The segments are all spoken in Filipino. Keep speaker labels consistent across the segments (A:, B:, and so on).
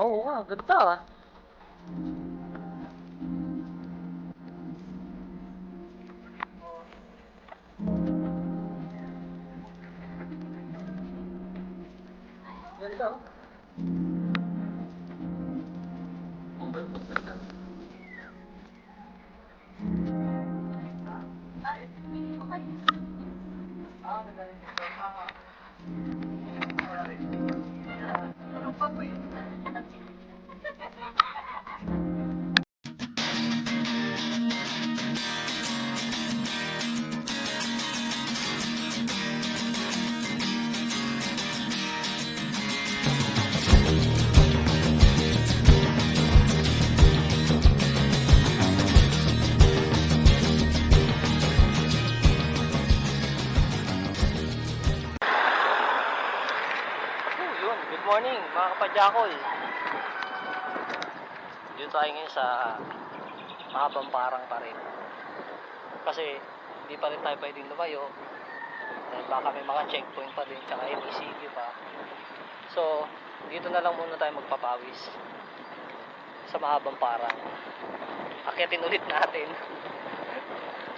A: Oo nga, ganda ah. Ganda oh. Yun, good morning mga kapadjakol. Dito tayo ngayon sa Mahabang Parang pa rin. Kasi hindi pa rin tayo pwedeng lumayo. Dahil baka may mga checkpoint pa din, tsaka MECQ pa. So, dito na lang muna tayo magpapawis sa Mahabang Parang. Akyatin ulit natin.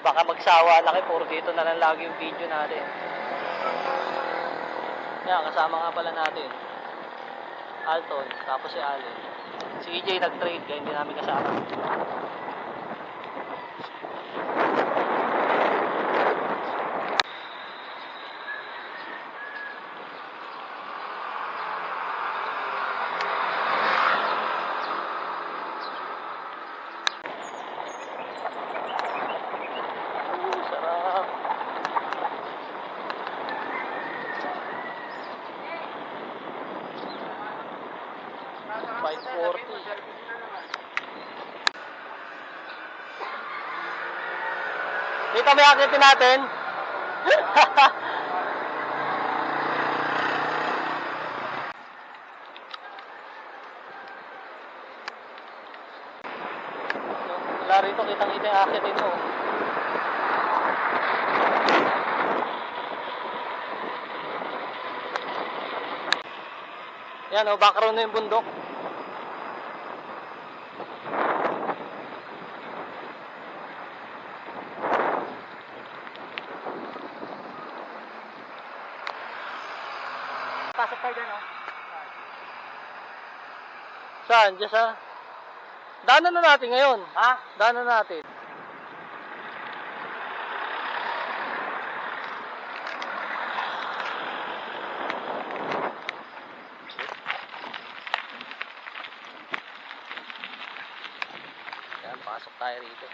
A: Baka magsawa na kayo, puro dito na lang lagi yung video natin. Yan, kasama nga pala natin Alton, tapos si Allen. Si EJ nag-trade kaya hindi namin kasama. Sarap. Dito may akitin natin. Wala rito, kitang-kita yung akitin mo. Yan o, background na yung bundok. Pasok tayo dyan, oh. Saan? Diyan sa... Daanan na natin ngayon. Ha? Daanan na natin. Yan, pasok tayo rito.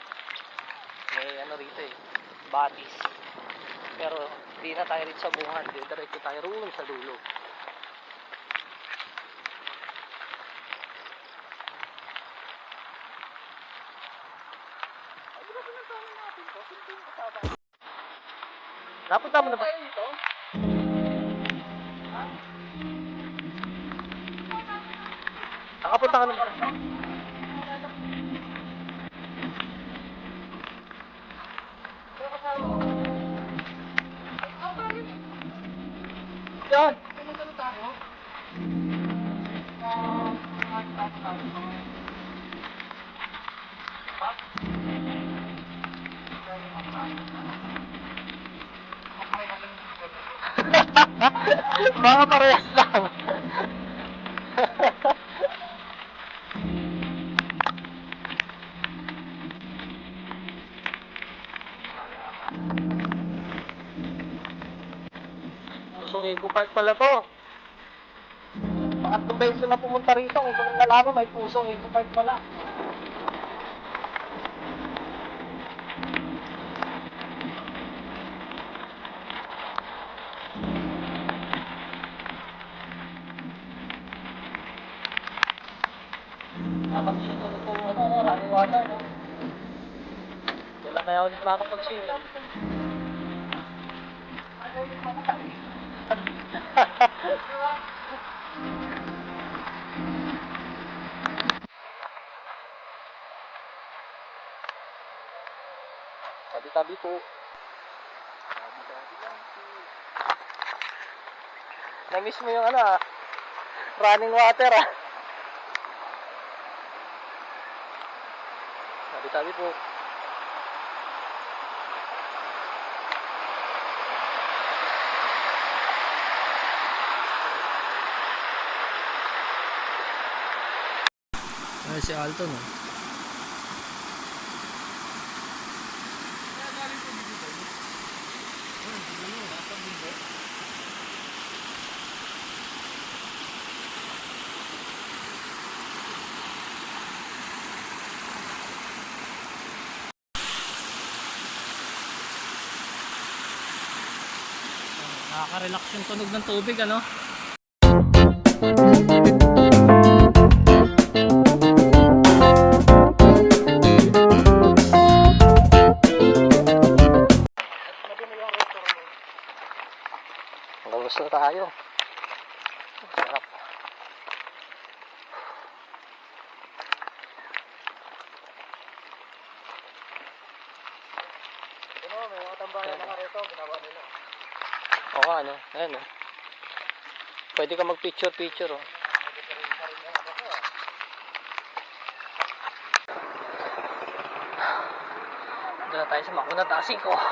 A: May ano rito eh. Batis. Pero di na tayo rito sa bungan. Diretso tayo roon sa dulo. Napunta mo na ba? Nakapunta ka na ba? Yan! Mga parehas lang. So, Eco Park pala to. Pangatlong beses na pumunta rito. Kung kung nalaman, may pusong Eco Park pala. Dapat dito ito, running water, no? Kailan kaya ulit makakapag-swimming? Tabi-tabi po. Na-miss mo yung ano running water Sabi po. Ay, si Alton, oh. Nakaka-relax yung tunog ng tubig, ano? Labas na tayo. Sarap.
B: Ano, may mga tambayan na rito, ginawa nila.
A: Oo, ano? Ayan, oh. Pwede ka mag-picture, oh. Doon na tayo sa Makuna Tasik, oh.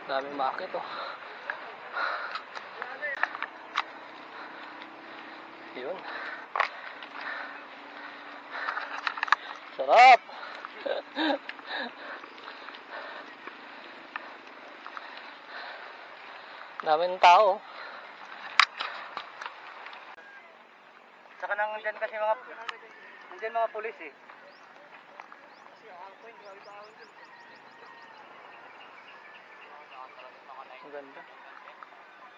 A: Daming market, oh. Yun. Sarap. Daming tao.
B: Saka nang dyan kasi mga pulis eh.
A: Ang ganda.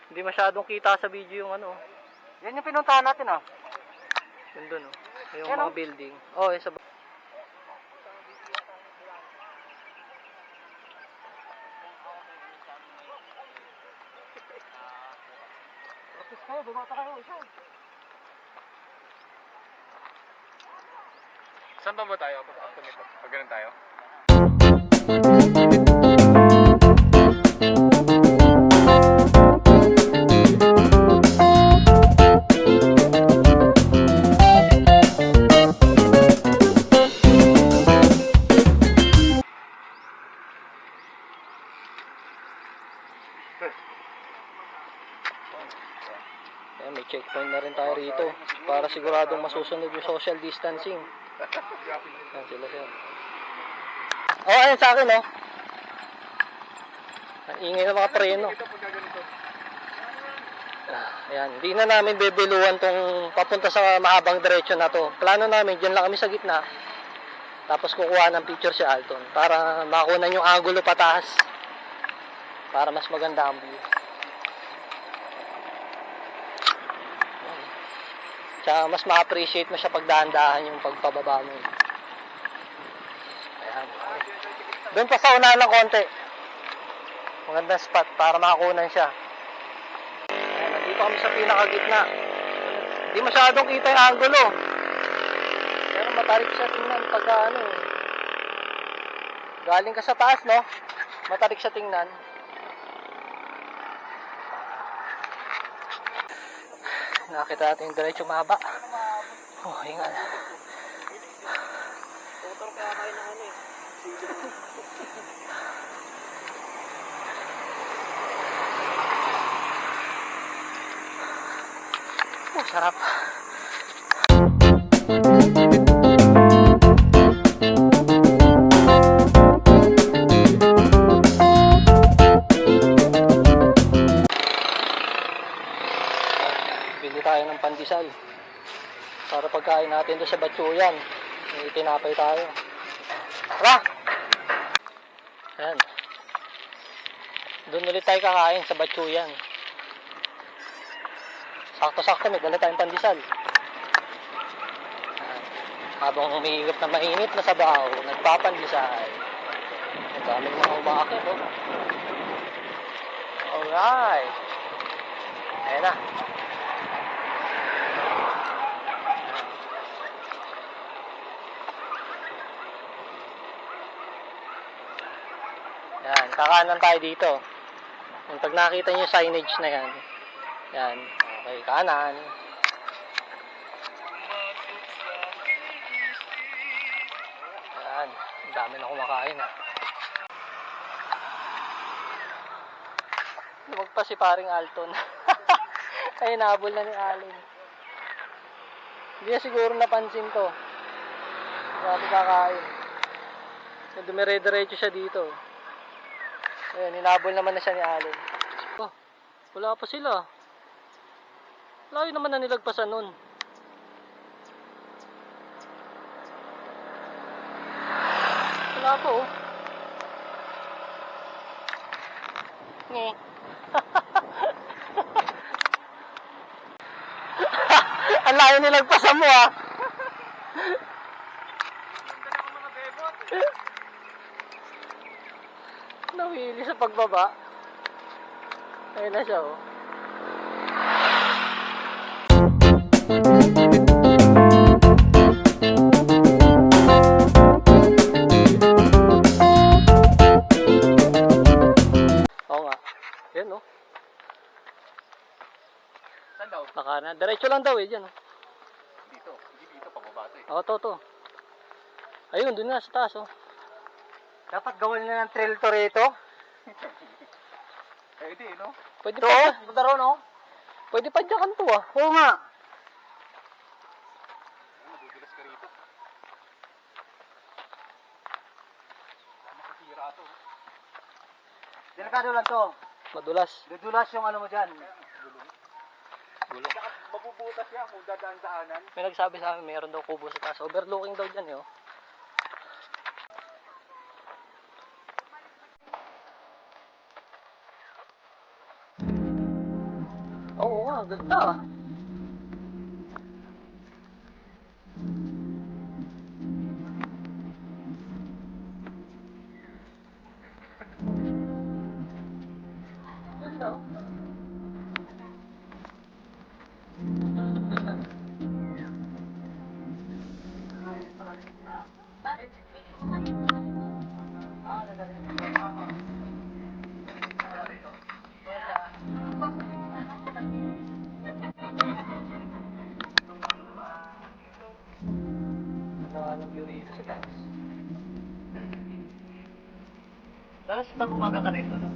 A: Hindi masyadong kita sa video yung ano.
B: Yan yung pinuntahan natin ah.
A: Yun dun, oh. Yung
B: Yan,
A: mga
B: oh.
A: building. Oh, yung sa...
B: Tapos kayo, bumata kayo isa.
C: Saan ba tayo? After nito? Pag ganun tayo?
A: Ayan, may checkpoint na rin tayo rito para siguradong masusunod yung social distancing. Ayan sila, sir. Oh, ayun sa akin, oh. Ang ingay ng mga preno. Ayan, hindi na namin bebeluan tong papunta sa mahabang diretsyo na to. Plano namin, dyan lang kami sa gitna. Tapos kukuha ng picture si Alton para makunan yung angulo pataas. Para mas maganda ang view. Tsaka mas ma-appreciate mo siya pag dahan-dahan yung pagpababa mo. Ayan. Doon pa sa unahan ng konti. Magandang spot para makakunan siya. Ayan, nandito kami sa pinakagitna. Hindi masyadong kita yung angulo. Pero matarik siya tingnan pagka ano. Galing ka sa taas, no? Matarik siya tingnan. Nakita natin yung diretso mahaba. Oh, hingal.
B: Motor kaya kayo na ano eh.
A: Oh, sarap. Bili tayo ng pandesal para pagkain natin doon sa Batsuyan. May tinapay tayo. Tara! Ayan. Doon ulit tayo kakain sa Batsuyan. Sakto-sakto, may dala tayong pandesal. Ayan. Habang umiigap na mainit na sabaw, nagpapandesal. Ang daming mga umakit, oh. Alright. Ayan na. Kakanan tayo dito. Yung pag nakita nyo yung signage na yan. Yan. Okay, kanan. Yan. Ang dami na kumakain ah. Lumag pa si paring Alton. Ay, nahabol na ni Allen. Hindi na siguro napansin to. Grabe kakain. Dumire-diretso siya dito. Ayan, hinabol naman na siya ni Allen. Oh, wala pa sila. Layo naman na nilagpasan nun. Wala pa oh. Nge. Ang layo nilagpasan mo ah. Nawili sa pagbaba. Ayun na siya oh. Oo nga. Yan oh.
C: Saan daw?
A: Baka na. Diretso lang daw eh. Diyan oh.
C: Dito. Hindi dito, pababa to eh.
A: Oo, to. Ayun, dun na sa taas oh.
B: Dapat gawin na ng trail to rito.
C: Eh, di, no?
A: Pwede
B: Ito,
A: pa.
B: punta ron, oh.
A: Pwede pa dyan to ah.
B: Oo nga.
C: Madudulas ka rito. Makasira to.
B: Delikado lang to.
A: Madulas.
B: Dudulas yung ano mo dyan.
A: Gulo.
C: Saka mabubutas yan kung dadaan-daanan.
A: May nagsabi sa amin, mayroon daw kubo sa taas. Overlooking daw dyan eh oh. Oo nga, ganda ah. Ganda oh. Ang view dito sa taas. Tapos pag umaga ka rito, no?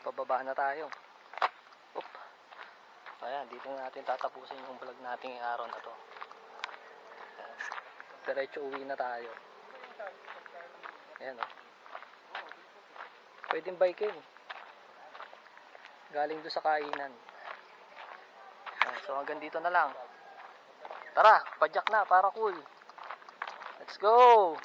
A: Pababa na tayo. Oop. Ayan, dito na natin tatapusin yung vlog nating araw na to. Ayan. Diretso uwi na tayo. Ayan o. Pwedeng biking. Galing doon sa kainan. Ayan, so hanggang dito na lang. Tara, padyak na para cool. Let's go!